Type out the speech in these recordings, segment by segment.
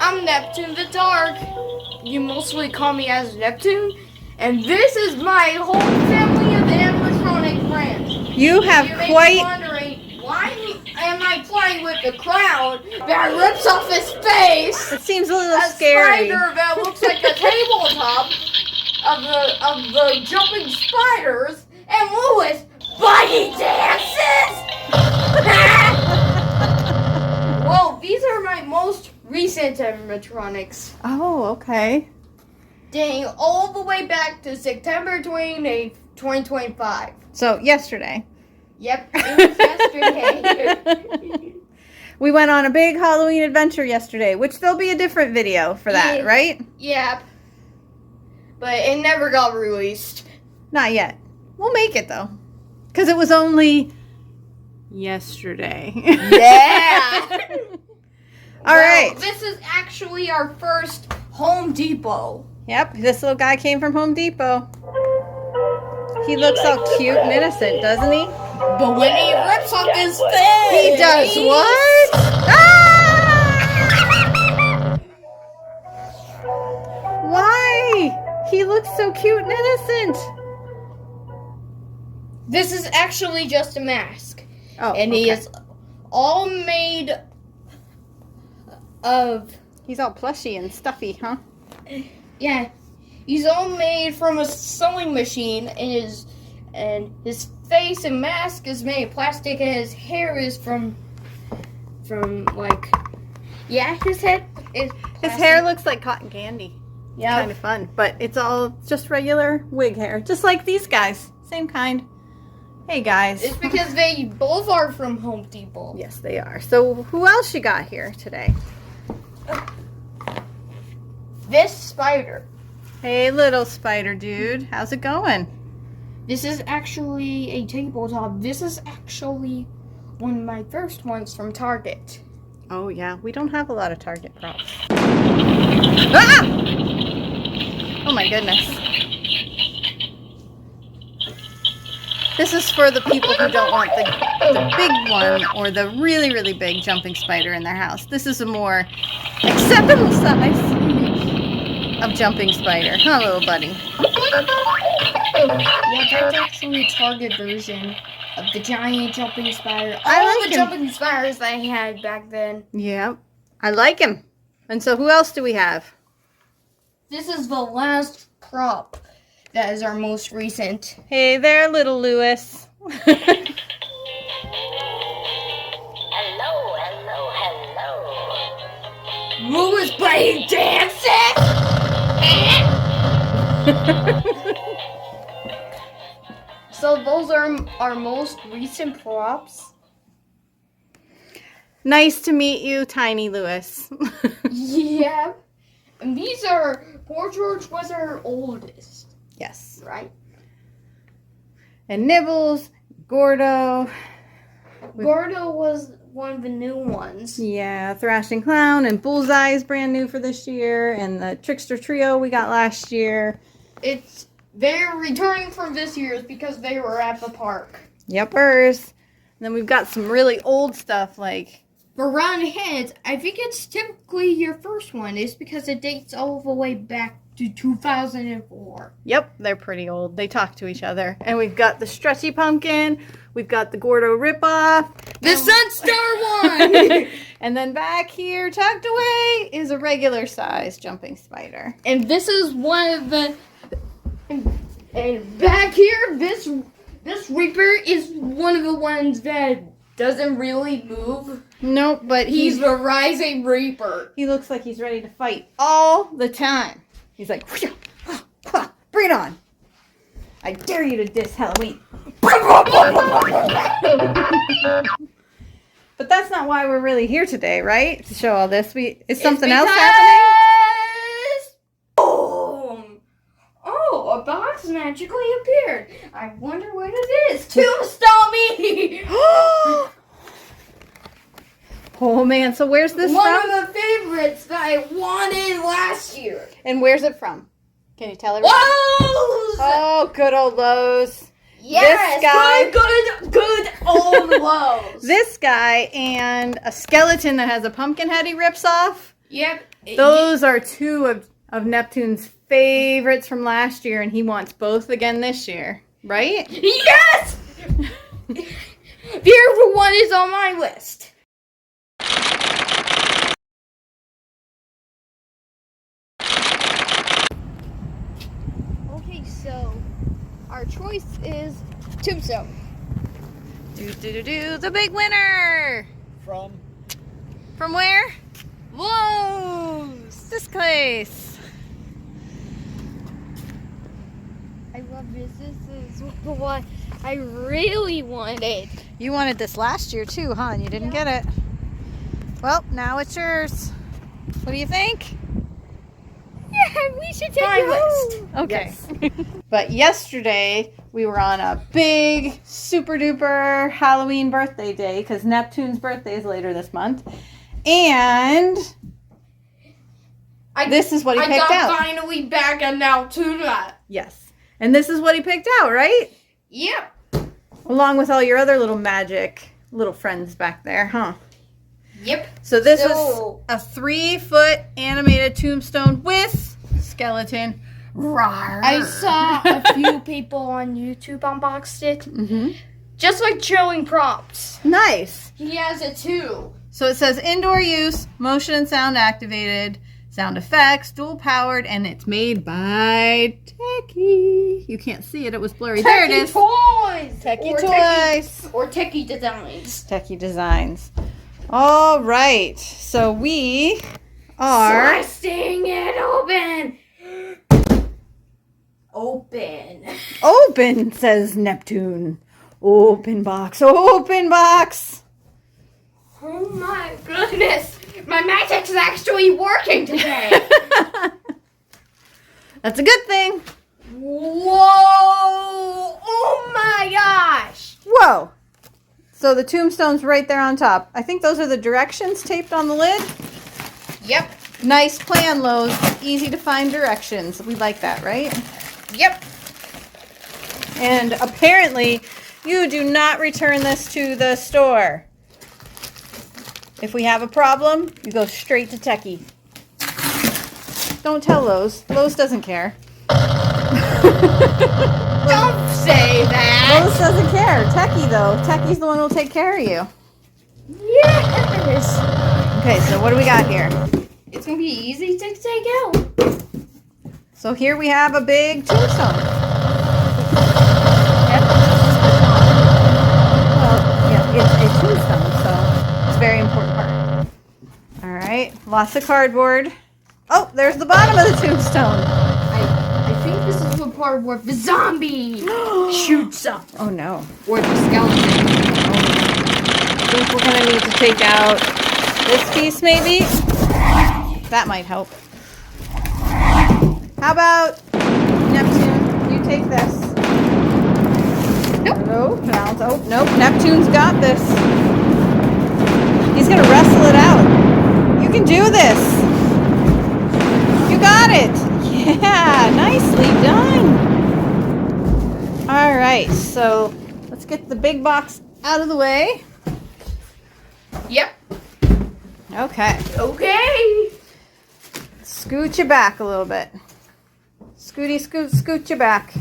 I'm Neptune the Dark. You mostly call me as Neptune. And this is my whole family of animatronic friends. You have You may quite... be wondering, why am I playing with the crown that rips off his face? It seems a little A scary. spider that looks like a tabletop of the jumping spiders. And Louis, bunny dances! Well, these are my most recent animatronics. Oh, okay. Dating all the way back to September 28th, 2025. So, yesterday. Yep, it was yesterday. We went on a big Halloween adventure yesterday, which there'll be a different video for that, Yeah. right? Yep. But it never got released. Not yet. We'll make it, though. Because it was only yesterday. Yeah! All right. This is actually our first Home Depot. Yep, this little guy came from Home Depot. He looks all cute and innocent, doesn't he? But when he rips off his face... He does what? Ah! Why? He looks so cute and innocent. This is actually just a mask. Oh, And he is all made of... He's all plushy and stuffy, huh? Yeah, he's all made from a sewing machine, and his face and mask is made of plastic, and his hair is from like, yeah, his head is plastic. His hair looks like cotton candy. Yeah, Kind of fun, but it's all just regular wig hair, just like these guys. Same kind. Hey, guys. it's because they both are from Home Depot. Yes, they are. So who else you got here today? This spider. Hey, little spider dude. How's it going? This is actually a tabletop. This is actually one of my first ones from Target. Oh, yeah. We don't have a lot of Target props. Ah! Oh, my goodness. This is for the people who don't want the big one or the really, really big jumping spider in their house. This is a more acceptable size of jumping spider. Huh, little buddy? Yeah, that's actually a Target version of the giant jumping spider. I All like the him. jumping spiders I had back then. Yeah. I like him. And so who else do we have? This is the last prop. That is our most recent. Hey there, little Louis. Hello. Louis playing dancing! So those are our most recent props. Nice to meet you, tiny Louis. Yeah. And these are, Poor George was our oldest, Yes. right? And Nibbles, Gordo. Gordo was one of the new ones. Yeah, Thrashing Clown and Bullseye is brand new for this year. And the Trickster Trio we got last year. They're returning from this year's because they were at the park. Yepers. And then we've got some really old stuff like... For round heads, I think it's typically your first one. It's because it dates all the way back to 2004. Yep, they're pretty old. They talk to each other. And we've got the Stretchy Pumpkin. We've got the Gordo Ripoff. The Sunstar one! And then back here, tucked away, is a regular size jumping spider. And this is one of the... And back here, this Reaper is one of the ones that doesn't really move. Nope, but He's the Rising Reaper. he looks like he's ready to fight all the time. He's like, bring it on. I dare you to diss Halloween. But that's not why we're really here today, right? To show all this. Is something else happening? Boom! Oh, a box magically appeared. I wonder what it is. Tombstone me! Oh man, so where's this One from? of the favorites that I wanted last year. And where's it from? Can you tell everyone? Lowe's! Oh, good old Lowe's. Yes, this guy- good old Lowe's. This guy and a skeleton that has a pumpkin head he rips off. Yep. Those are two of Neptune's favorites from last year, and he wants both again this year, right? Yes! Beautiful one is on my list. Okay, so our choice is tombstone. The big winner! From where? Lowe's! This place. I love this. This is what I really wanted. You wanted this last year too, huh? And you didn't get it. Well, now it's yours. What do you think? Yeah, we should take my list. Okay. Yes. But yesterday we were on a big, super duper Halloween birthday day because Neptune's birthday is later this month. And this is what he picked out. I got finally back on Altoona. Yes. And this is what he picked out, right? Yep. Along with all your other little magic little friends back there, huh? Yep. So this is a 3-foot animated tombstone with skeleton. Rawr. I saw a few people on YouTube unboxed it. Mm-hmm. Just like showing props. Nice. He has it too. So it says indoor use, motion and sound activated, sound effects, dual powered, and it's made by Techie. You can't see it, it was blurry. There it is. Toys. Techie Toys. Or Techie Designs. Techie Designs. All right. So we are Slicing it open. Open. Open, says Neptune. Open box. Open box. Oh my goodness. My magic's actually working today. That's a good thing. Whoa. Oh my gosh. Whoa. So the tombstone's right there on top. I think those are the directions taped on the lid. Yep. Nice plan, Lowe's. Easy to find directions. We like that, right? Yep. And apparently, you do not return this to the store. If we have a problem, you go straight to Techie. Don't tell Lowe's. Lowe's doesn't care. Don't say that. Lowe's doesn't care. Techie, though. Techie's the one who'll take care of you. Yes. Okay, so what do we got here? It's going to be easy to take out. So here we have a big tombstone. Well, yeah, it's a tombstone, so it's a very important part. All right, lots of cardboard. Oh, there's the bottom of the tombstone. I think this is the part where the zombie shoots up. Oh no. Or the skeleton. I think we're gonna need to take out this piece maybe. That might help. How about Neptune? You take this. Nope. Hello? Oh, nope. Neptune's got this. He's gonna wrestle it out. You can do this. You got it. Yeah, nicely done. All right, so let's get the big box out of the way. Yep. Okay. Okay. Scoot you back a little bit. Scooty, scoot you back.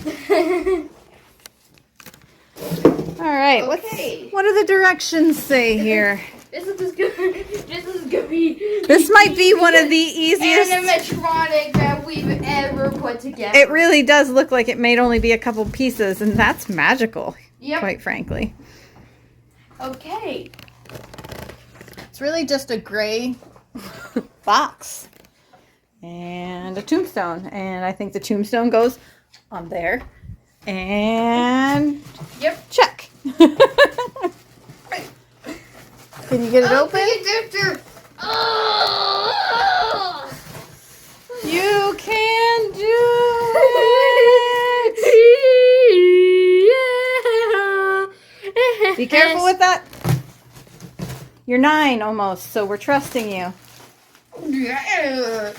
All right. Okay. What do the directions say here? This is gonna be. This might be one of the easiest. Animatronic that we've ever put together. It really does look like it may only be a couple pieces, and that's magical. Yep. Quite frankly. Okay. It's really just a gray box and a tombstone, and I think the tombstone goes on there. And Yep. check. Can you get it open? Oh. You can do it. Be careful with that. You're 9 almost, so we're trusting you. Yeah.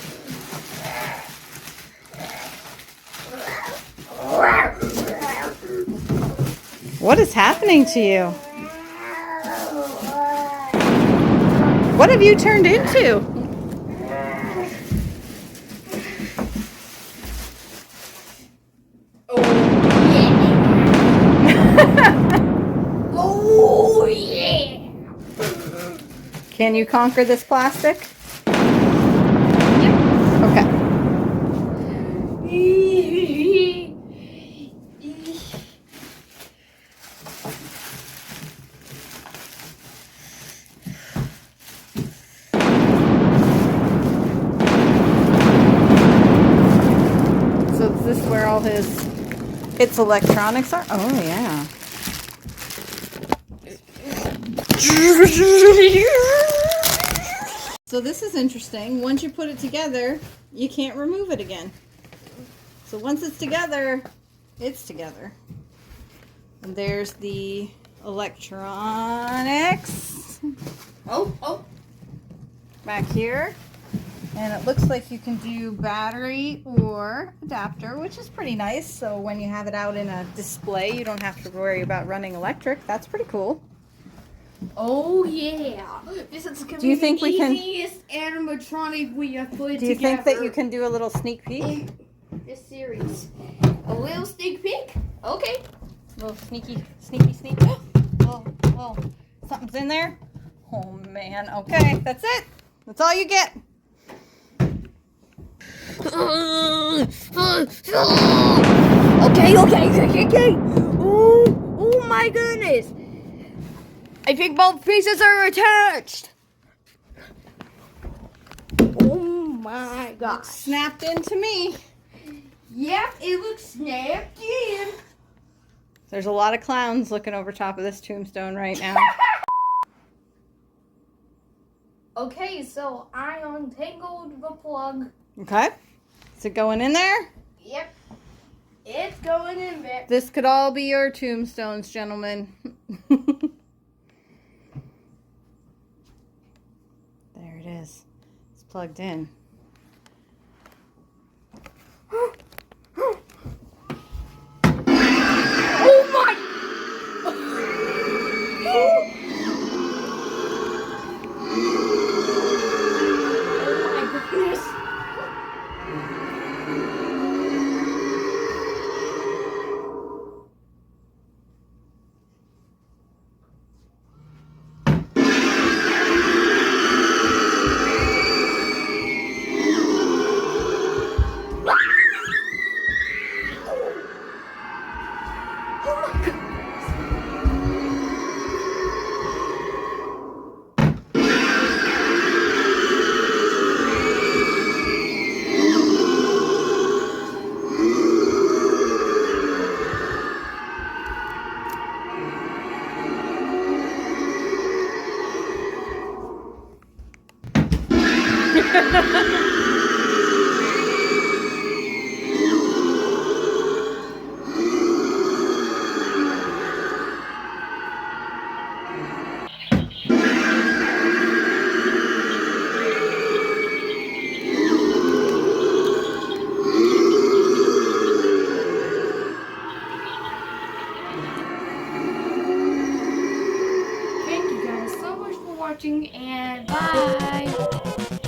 What is happening to you? What have you turned into? Can you conquer this plastic? Yep. Okay. So is this where all its electronics are? Oh yeah. So this is interesting. Once you put it together, you can't remove it again. So once it's together, it's together. And there's the electronics. Oh. Back here. And it looks like you can do battery or adapter, which is pretty nice. So when you have it out in a display, you don't have to worry about running electric. That's pretty cool. Oh yeah. This is gonna Do you be think the we can- easiest animatronic we have put together. Do you think that you can do a little sneak peek? in this series? A little sneak peek? Okay. A little sneak. Whoa. Something's in there? Oh man. Okay, that's it. That's all you get. Okay. Oh my goodness. I think both pieces are attached. Oh my gosh. Snapped into me. Yep, it looks snapped in. There's a lot of clowns looking over top of this tombstone right now. Okay, so I untangled the plug. Okay. Is it going in there? Yep. It's going in there. This could all be your tombstones, gentlemen. There it is. It's plugged in. Oh my! Oh my goodness! Thank you guys so much for watching, and bye!